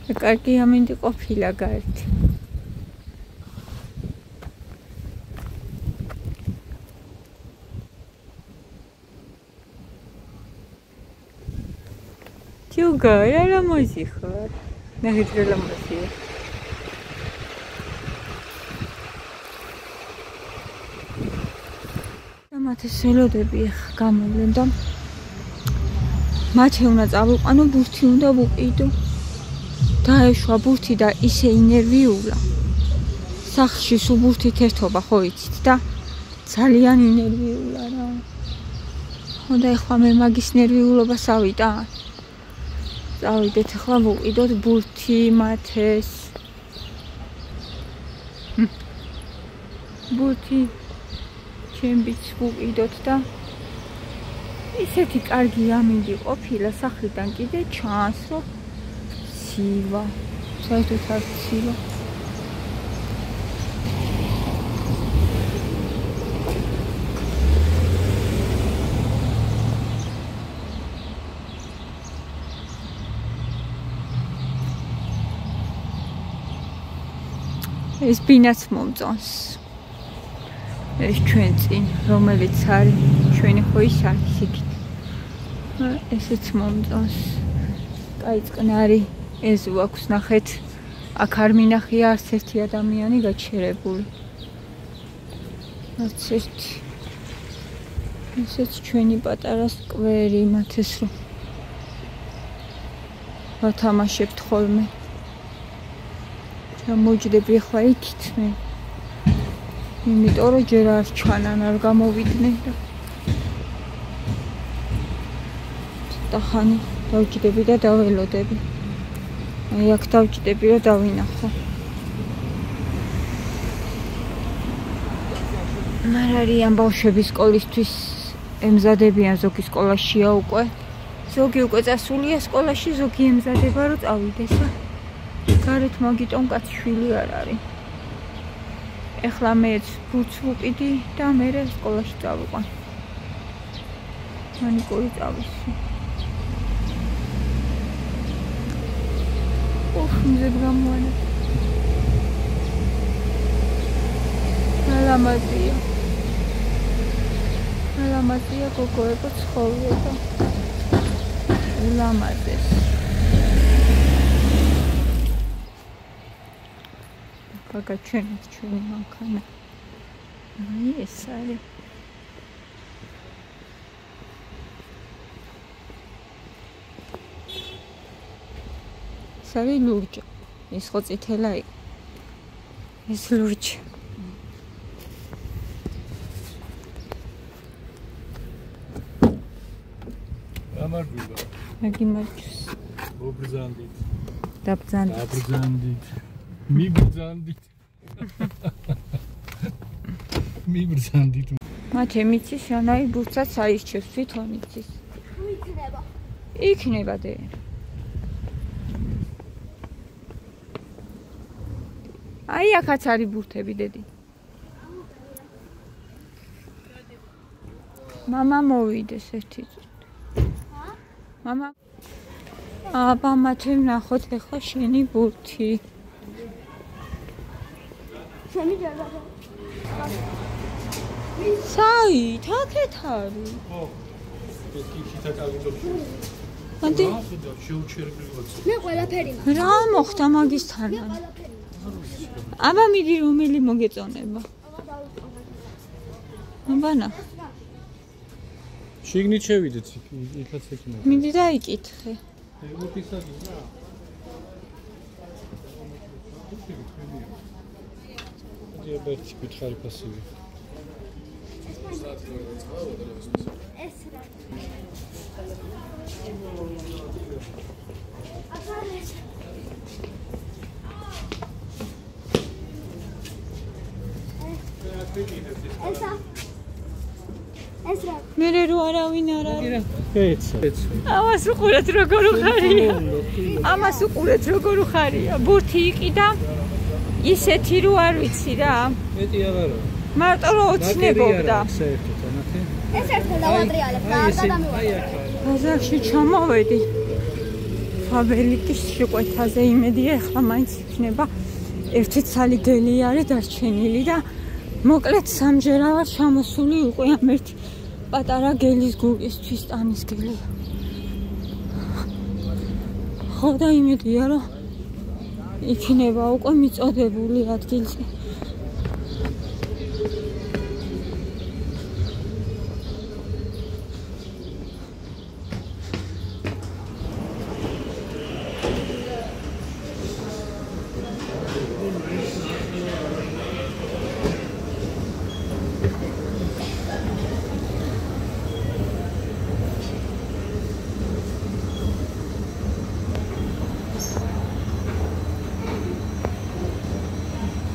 კარგი ამინდი ყოფილა გარეთ. Тюга, я ламозиха. ნახეთ რა ლამაზია. მათეს ველოდები ახლა გამოვლენ და მათე უნდა წავიყვანო, ბურთი უნდა ვუყიდო. დაეშვა ბურთი და ისე ინერვიულა. სახლში სულ ბურთით ერთობა ხო იცით და ძალიან ინერვიულა რა. უნდა ახლა მე მაგის ნერვიულობას ავიტან. წავიდეთ ახლა ვუყიდოთ ბურთი მათეს. ბურთი ჩემბიც ვუყიდოთ და ისეთი კარგი ამინდი ყოფილა სახლიდან კიდე ჩანს რომ ცივა. საერთოდ არ ცივა. ეს ბინაც მომწონს. ეს ჩვენ წინ რომელიც არის ჩვენი ხო ის არის იქით. ესეც მომწონს. კაი წყნარი ეზო აქვს ნახეთ. აქ არ მინახია არც ერთი ადამიანი გაჩერებული. არც ერთი. ესეც ჩვენი პატარა სკვერი მათეს რომ ვათამაშებთ ხოლმე. მოჯდები ახლა იქით მე. იმიტომ რომ ჯერ არ ჩანან არ გამოვიდნენ და ხანი დავჭდები და დაველოდები. აი აქ დავჭდები რომ დავინახო. მარ არიან ბავშვები სკოლისთვის ემზადებიან, ზოგი სკოლაშია უკვე. ზოგი უკვე წასულია სკოლაში, ზოგი ემზადება რომ წავიდეს. გარეთ მაგიტომ კაცი შვილი არ არის. ეხლა მეც ბურთს ვუყიდი და მე სკოლაში წავიყვან. მანიკური წავისი. მზედ გამოანა. ლამაზია. ლამაზია გოგოებო ცხოვრება. ლამაზეს. გაგაჩვენეთ ჩვენი მანქანა. აი ეს არის. სარი ლურჯი. ეს ხო წითელა იყო. ეს ლურჯი. გამარჯობა. მაგიმარჯოს. მობრძანდით. დაბრძანდით. დაბრძანდით. მიბრძანდით. მიბრძანდით. მათე მიცის ანაი ბურთსაც აირჩევს თვითონ იცის. იქნება. იქნება დე. აი აქაც არის ბურთები დედი. მამა მოვიდეს ერთი წუთი. მამა აბა მათე ნახოთ ახლა შენი ბურთი. შენი ჯერა. საით აქეთ არის. ხო. ეს კითხითა წავიდო. ანტი შეუჩერებლივად. მე ყველაფერი. რა მოხდა მაგისთან? აბა მიდი რომელი მოგეწონება? აბანა. შიგნით შევიდეთ, იქაც ექნება. მიდი დაიკითხე. ერთი კითხარი პასივი. ეს რა. ეს რა. მე რო არავინ არ არის. ეც. ამას უყურეთ როგორ ხარია. ამას უყურეთ როგორ ხარია. ბურთი იყიდა. ისეთი რო არ ვიცი რა. მეტი აღარა. მარტო რო ოცნებობდა. საერთოდ ანათი. ეს ერთხელ დავატრიალებ და არ გადამივაყენე. ბაზარში ჩამოვედი. ფაბერიკის შეკვეთაზე იმედია, ახლა მაინც იქნება ერთი ცალი გელი არის დარჩენილი და მოკლედ სამჯერა ვარ ჩამოსული უკვე ამ ერთი პატარა გელის გულისთვის ტანის გელი. ხო და იმედია რომ იქნება უკვე მიწოდებული ადგილზე.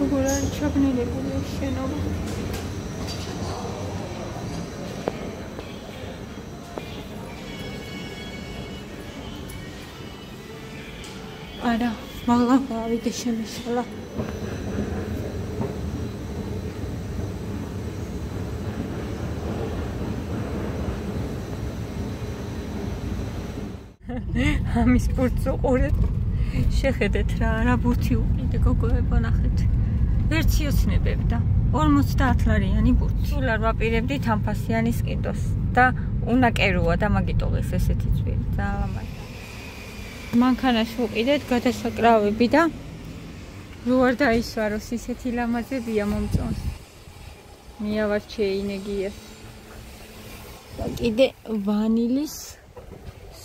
როგორ არის ჩაბნელებული ეს შენობა. არა, მაგრამ გავიდე შემისალა. ამის ბურთს უყურეთ. შეხედეთ რა ბურთი უყიდე გოგოებო ნახეთ. ერთი ოცნებები და 50 ლარიანი ბურთი. სულ არ ვაპირებდით ამ ფასიანის ყიდოს და უნაკეროა და მაგიტოვეს ესეთი ძვირი. ძალიან მაგარი. მანქანაში ვყიდეთ გადასაკრავები და რო არ დაისვაროს ისეთი ლამაზებია მომწონს. მიავარჩე ინეგიას. და კიდე ვანილის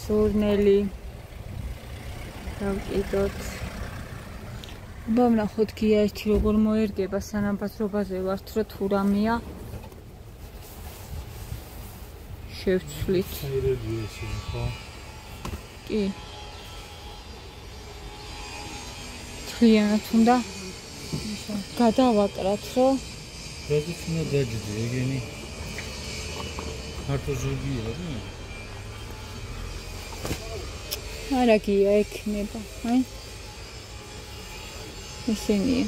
სურნელი დავყიდოთ. ვნახოთ გია ერთი როგორ მოერგება სანამ ბაზრობაზე ვართ რო თუ რამეა შევცვლით. კი. თლიანად უნდა გადავაკრათ რომ რაზეც უნდა დაჯდე ეგენი მარტო ზურგია რა? არა გია ექნება, აი ისინია.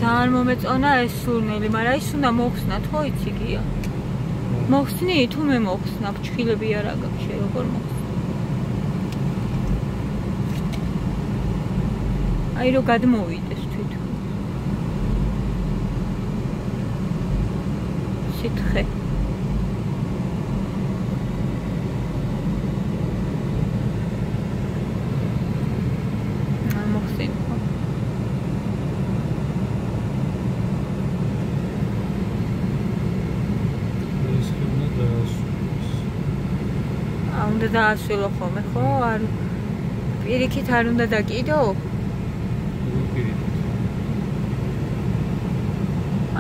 ძალიან მომეწონა ეს სურნელი, მაგრამ ის უნდა მოხსნათ, ხო იცი გია? მოხსნი თუ მე მოხსნა, ფრჩხილები არ აქვს შე როგორ მოხსნა. აი რო გადმოვიდეს თვითონ. სითხე. უნდა დაასრულო ხოლმე, ხო? არ პირიქით არ უნდა დაკიდო?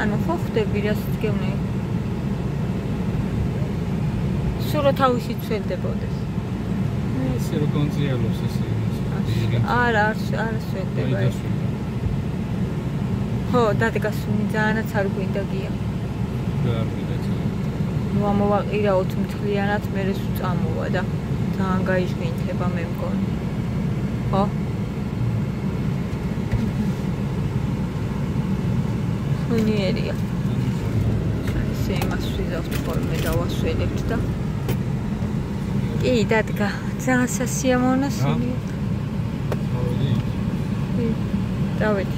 ანუ ხო ხდები რასაც გევნე? სულ რა თავისი ცველდებოდეს. ესე რო კონციალოს ესე. არა სველდება. ხო, დადგასუნი ძალიანაც არ გვინდა გია. არ გვინდა. ნუ ამოვაყირაოთ მთლიანად, მერე სულ წამოვა და ძალიან გაიშვინთება მე მგონი. ხო? სულიერია. ესე იმას ვიზავთ ხოლმე დავასველებთ და კი დადგა. ძალიან სასიამოვნო სულია. დავედი.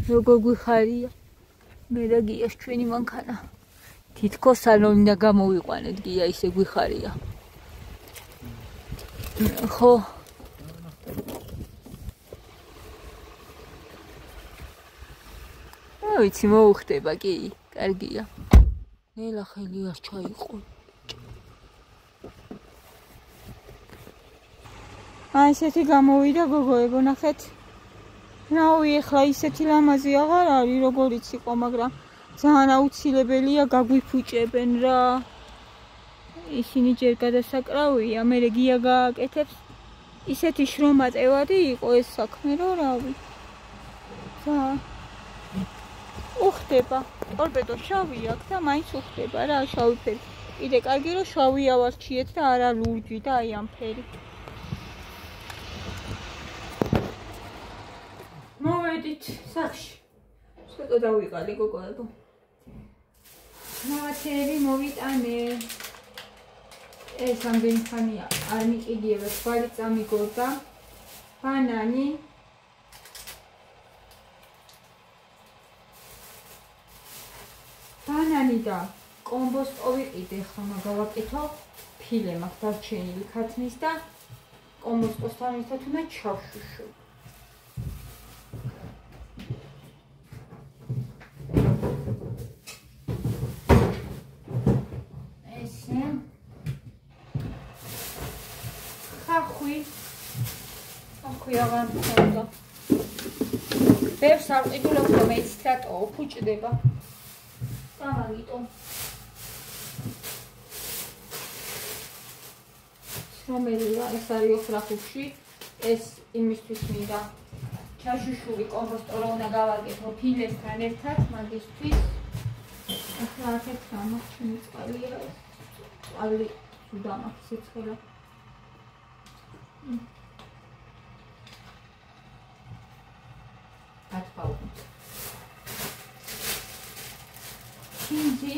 როგორ გვიხარია? მე და გიას ჩვენი მანქანა. თითქოს არ უნდა გამოვიყვანეთ გია ისე გვიხარია. ხო. ვიცი მოუხდება კი, კარგია. ნელა ხელი არ ჩაიყო. აი ესეთი გამოვიდა გოგოებო ნახეთ. რავი ეხლა ისეთი ლამაზი აღარ არის როგორიც იყო, მაგრამ ძალიან აუცილებელია გაგვიფუჭებენ რა. ისინი ჯერ გადასაკრავია, მერე გია გააკეთებს. ისეთი შრომა წევადი იყო ეს საქმე, რომ რავი. უხდება. ტორპედო შავი აქვს და მაინც უხდება რა, შავი ფერი. კიდე კარგი რომ შავი ავარჩიეთ და არა ლურჯი და აი ამ ფერი. მოვედით სახში. ცოტა დავიყალე გოგოებო. რაღაცეები მოვიტანე. ეს ამდენი ხანია არ მიყიდიება, თვალი წამიგორდა. ბანანი. ბანანი და კომბოსტო ვიყიდე, ხა მაგავაკეთო. ფილე მაქვს დარჩენილი ქათმის და კომბოსტოსთან ერთად უნდა ჩავშუშო. ესე ხახვი აღარ მქონდა. ბევრს არ ყიდულობ, რომ ეცით რატო ფუჭდება. გამაგიტო. რომელია ეს არის ოხრახუში, ეს იმისთვის მინდა ჩაშუშული კომბოსტო რა უნდა გავაკეთო ფილესთან ერთად მაგისთვის. ახლა აქეთ გამახჩენი წყალია ეს. წყალი სუდა მაქვს სიცხელა. ატყავთ. ჩინჯი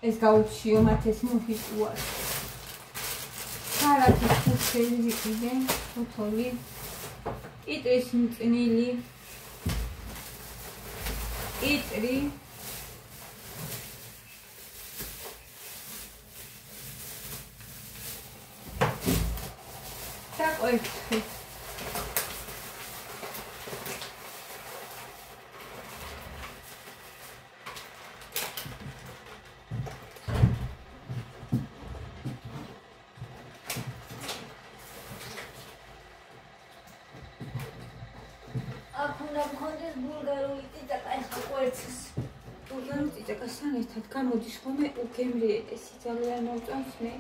ეს გაუჩიო მათ ეს მუხის უარ. ხარათის ფუჩელი ვიყიდე, ფოთოლი, კიტრის მწნილი, კიტრი, საკოეთქი. ბულგარულ ერთად გამოდის ხოლმე უგემრიელესი ძალიან მოწონს მე.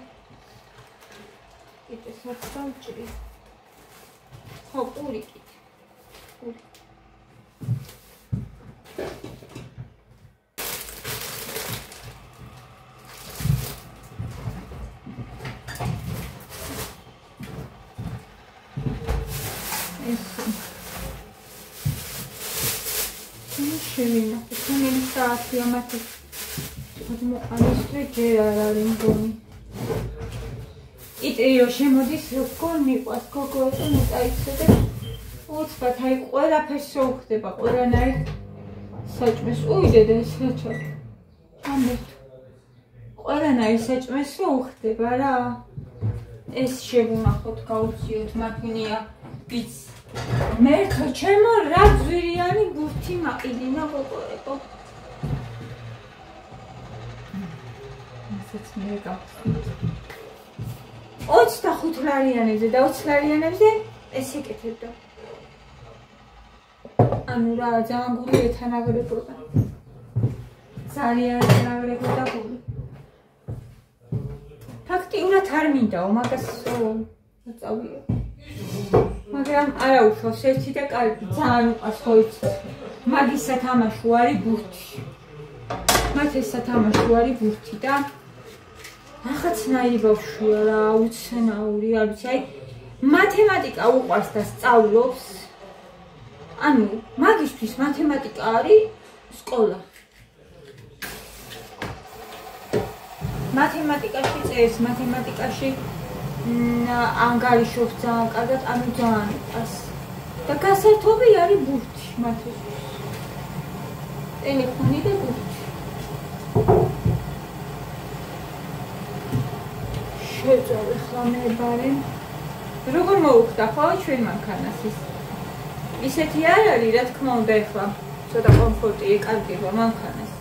კიტეს არ დავჭრი. ხო, პური კიტე. პური. შევინახე, თუნელი საათია მათი. მოყალისთვის ჯერ არ არის მგონი. კიტრი რო შემოდის, როგორ მიყვას გოგოზე მოწაიცე და უცბად, აი ყველაფერს რო უხდება, ყველანაირ საჭმეს. უიდე და ეს რაჩა. ამეთ. ყველანაირ საჭმეს რო უხდება რა. ეს შევუნახოთ, გავუციოთ, მაგნია, ბიც. მერთო ჩემო რა ძვირიანი ბურთი მაყიდინა გოგოებო. ესეც მე გავხსნით. 25 ლარიანებზე და 20 ლარიანებზე ეს ეკეთებდა. ანუ რა ძალიან გული ეთანაგრებოდა. ძალიან ეთანაგრებოდა გული. ფაქტიურად არ მინდაო, მაგას წავიო. მაგრამ არა უშავს ერთი და კარგი, ძალიან უყვარს ხო იცით. მაგის სათამაშო არის ბურთი. მათ ეს სათამაშო არის ბურთი და რაღაცნაირი ბავშვია რა, უცნაური, არ ვიცი, აი მათემატიკა უყვარს და სწავლობს. ანუ მაგისთვის მათემატიკა არის სკოლა. მათემატიკაში წერს, მათემატიკაში ანგარიშობს ძალიან კარგად, ანუ ძალიან უყვარს. და გასართობი არის ბურთი მათთვის. ტელეფონი და ბურთი. შეწოვე ხლა მე ბარე. როგორ მოუხდა ხო ჩვენ მანქანას ის? ისეთი არ არის, რა თქმა უნდა, ეხლა ცოტა კომფორტი ეკარგება მანქანას.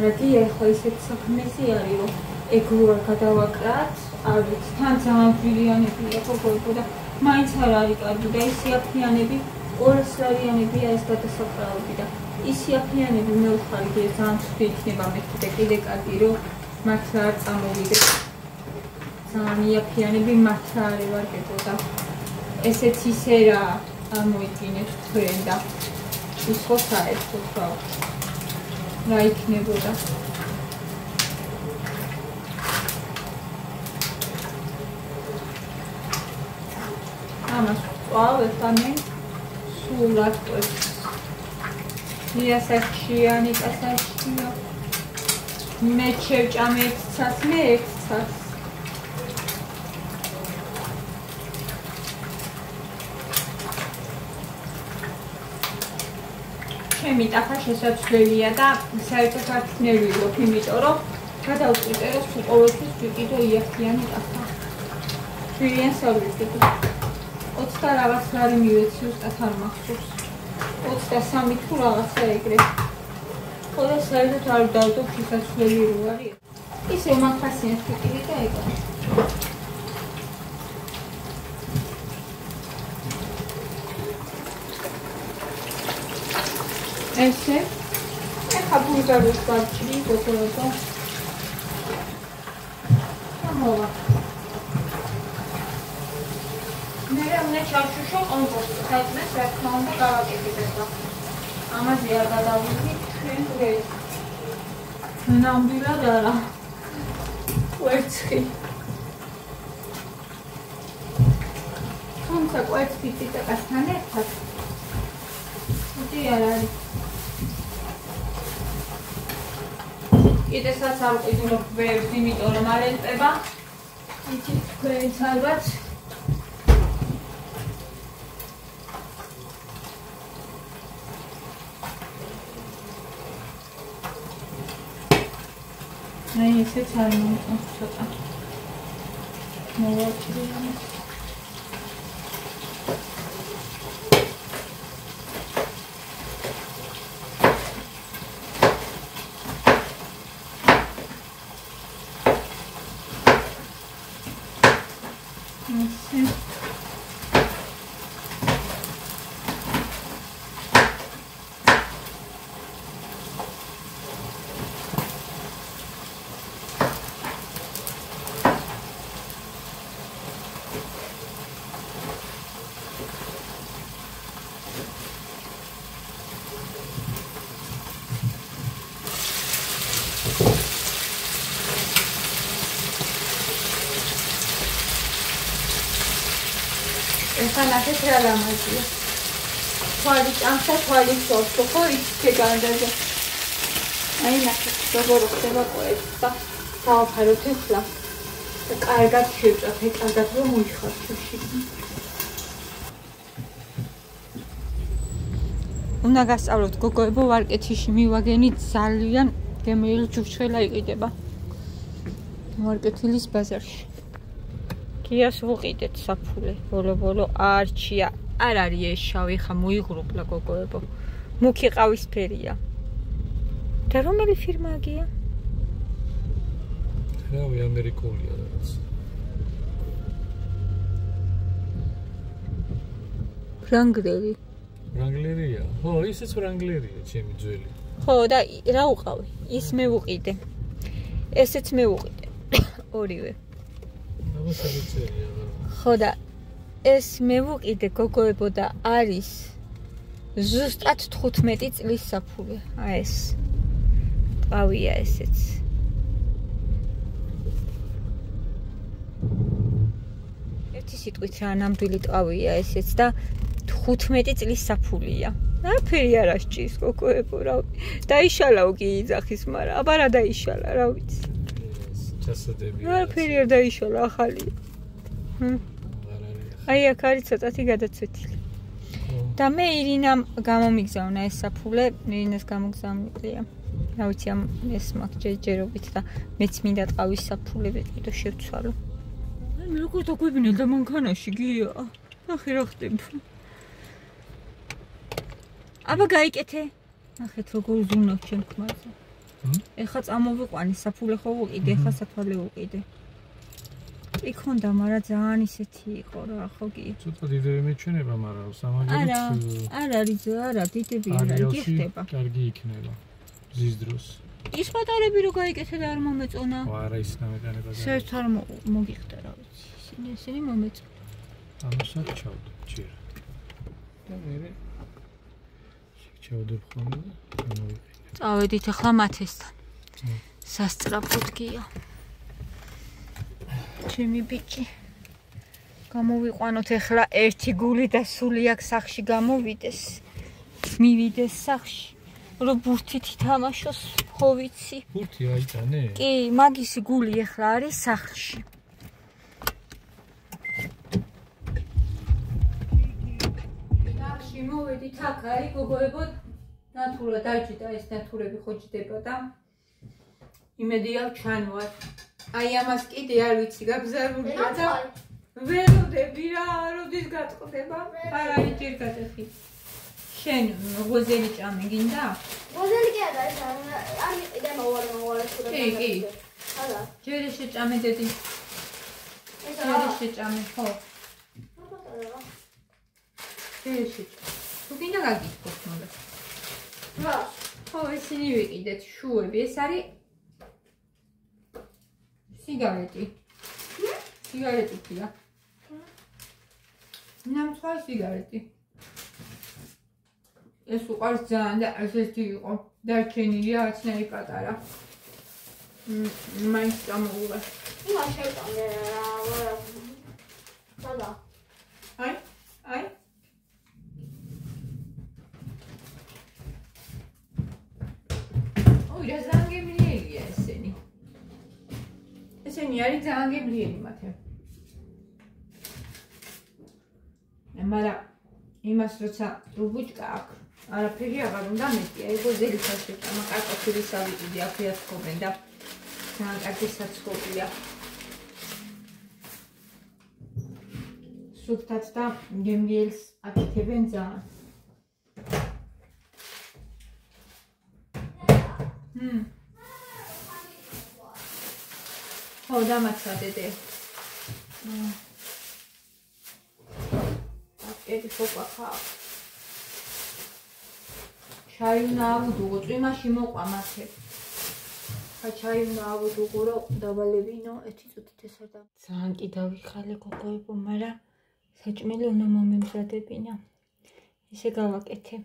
რა გია ეხლა ისეთი საქმეზე არის, რომ ეგრო არ გადავაკრათ, არ ვიცი, თან ძალიან ბილიანებია გოგოებო და მაინც არ არის კარგი და ის იაფიანები 200 ლარიანებია ეს გადასაკრავები და ის იაფიანები მე ვხარი ძალიან ცუდი იქნება მეთქი და კიდე კარგი რომ მათ არ წამოვიდე. ძალიან იაფიანები მათ არ ევარგებო და ესეც ისე რა არ მოიგინეთ თქვენ და ის ხო საერთოდ რა იქნებოდა. ამას ვწვავ და მე სულად ყვებს. იასახშიანი წასაშია. მე შევჭამ ერთსაც, მე ერთსაც. ჩემი ტახა შესაძლებელია და საერთოდ არ ნერვიულობ, იმიტომ რომ გადავწყვიტე რომ სულ ყოველთვის ვიყიდო იახიანი ტახა. ძალიან სავლიძებო. 20 რაღაც ლარი მივეცი უბრალოდ არ მახსოვს. 23 თუ რაღაცა ეგრე. ხოლო საერთოდ არ დავდობ შესაძლებელი რო არის. ისე მახასიათს ვიყიდი და ეგა. ესე ეხა ბულგარულ ბარჭი გოგოებო. ამოვა. მე უნდა ჩავშუშო კომპოსტი, საერთოდ რა თქმა უნდა გავაკეთებ. ამაზე არ გადავიდი ჩვენ დღეს. ნამდვილად არა. კვერცხი. თუმცა კვერცხი ციტაკასთან ერთად. დი არ არის. კიდესაც არ ვყიდულობ ვერს, იმიტომ რომ არ ელწება. იცით თქვენიც ალბათ. აი ესეც არ მომწონს ცოტა. მოვაჭრია. ნახეთ რა ლამაზია. თვალი ჭამს და თვალი სორს, ხო იცით განდაზე. აი ნახეთ როგორ ხდება ყვეები და დავაფაროთ ახლა. და კარგად შევჭათ, კარგად რომ მოიხარ შუში. უნდა გასწავლოთ გოგოებო ვარკეთიში მივაგენით ძალიან გემრიელი ჯუჯხელა იყიდება. ვარკეთილის ბაზარში. გიას ვუყიდეთ საფულე, ბოლო არჩია, არ არის ეს შავი, ხა მოიღრუბლა გოგოებო. მუქი ყავისფერია. და რომელი ფირმაა გია? რავი, ამერიკულია რაღაც. ფრანგლერი. ფრანგლერია? ხო, ისეც ფრანგლერია, ჩემი ძველი. ხო, და რა უყავი? ის მე ვუყიდე. ესეც მე ვუყიდე. ორივე. ხო და ეს მე ვუყიდე გოგოებო და არის ზუსტად 15 წლის საფულე. აი ეს. ტყავია ესეც. ერთი სიტყვით რა ნამდვილი ტყავია ესეც და 15 წლის საფულია. ნაფერი არ ასჭის გოგოებო რა. დაიშალაო კი იძახის, მაგრამ აბა რა დაიშალა, რა ვიცი. ჩასადები. ნაფერი არ დაიშალა, ახალია. აი აქ არის ცოტათი გადაცვეთილი. და მე ირინამ გამომიგზავნა ეს საფულე, ირინას გამოგზავნილია. რა ვიცი ამ ეს მაგ ჯერჯერობით და მეც მინდა ტყავის საფულე ვიყიდო შევცვალო. აი მე როგორ დაგვებინე და მანქანაში გია. ნახე რა ხდება. აბა გაიკეთე. ნახეთ როგორ ზუნავ ჩემ ქმარზე. ეხლა წამოვიყვანი საფულე ხო ვუყიდე, ეხლა სათვალე ვუყიდე. იქონდა, მაგრამ ძალიან ისეთი იყო რა, ხო კი? ცოტა დიდები მეჩვენება, მაგრამ სამაგერით არ არის, არა, დიდები არ არის, გიხდება. კარგი იქნება. ზის დროს. ის პატარები რო გაიკეთე და არ მომეწონა. არა, ის ნამეტანება. საერთოდ არ მოგიხდა რა ვიცი. ისინი მომეწონა. ამასაც ჩავდო, ჯერ. და მე ჩავდებ ხოლმე და გამოვიყიდე. წავედით ახლა მათესთან. სასწრაფოდ გია. ჩემი ბიჭი გამოვიყვანოთ ახლა ერთი გული და სული აქ სახში გამოვიდეს. მივიდეს სახში, რომ ბურთით ითამაშოს, ხო ვიცი. ბურთი აიტანე? კი, მაგისი გული ახლა არის სახლში. მოვედით აქ არის გოგოებო ნათურა დაიჭირდა ეს ნათურები ხო ჯდება და იმედია ჩანვარ აი ამას კიდე არ ვიცი გაბზარულია და ველოდები რა როდის გაწყდება არა იჭირ გადახი შენ ღოზელი ჭამე გინდა ღოზელი კი არა ეს არ მიყიდა მოვარ კი არა ჯერ შეჭამე დედი ჯერ შეჭამე ხო თუ გინდა გაგიწყოთ მოდა. რა? ხო, ისინი ვიყიდეთ შუები. ეს არის სიგარეტი. სიგარეტია. ნამცვარ სიგარეტი. ეს უყარს ძალიან და ესეთი იყო. დარჩენილია არცნაირი პატარა. მაინც წამოუღე. იმას შევტანე რა. სადა? აი. რა ძალიან გემრიელია ესენი. ესენი არის ძალიან გემრიელი მათე. მაგრამ იმას როცა რუბუჭკა აქვს, არაფერი აღარ უნდა მეტი. აი ღოზელი შეჭამა, კარტოფილის ავიდე, აქ ეაცხოვენ და ძალიან კარგი საცხობია. სუფთად და გემრიელს აკეთებენ ძალიან. ხო დამაცა დედე. აკეთი ფოყახა. ჩაი უნდა ავუდუღო, წვიმაში მოყვა მათე. ხა ჩაი უნდა ავუდუღო, რომ დავალებინო, ეთი წუთით ეს არ და. ძალიან კი დავიხალე გოგოებო, მაგრამ საჭმელი უნდა მომემზადებინა. ესე გავაკეთე.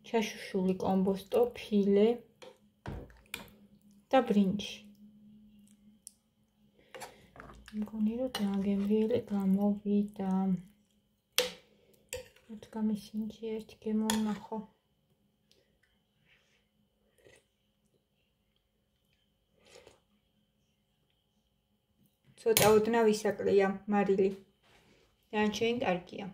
ჩაშუშული კომბოსტო, ფილე და ბრინჯი. მგონი რომ ძალიან გემრიელი გამოვიდა. გამისინჯი ერთი გემოვნახო. ცოტა ოდნავ ისაკლია მარილი. დანარჩენი კარგია.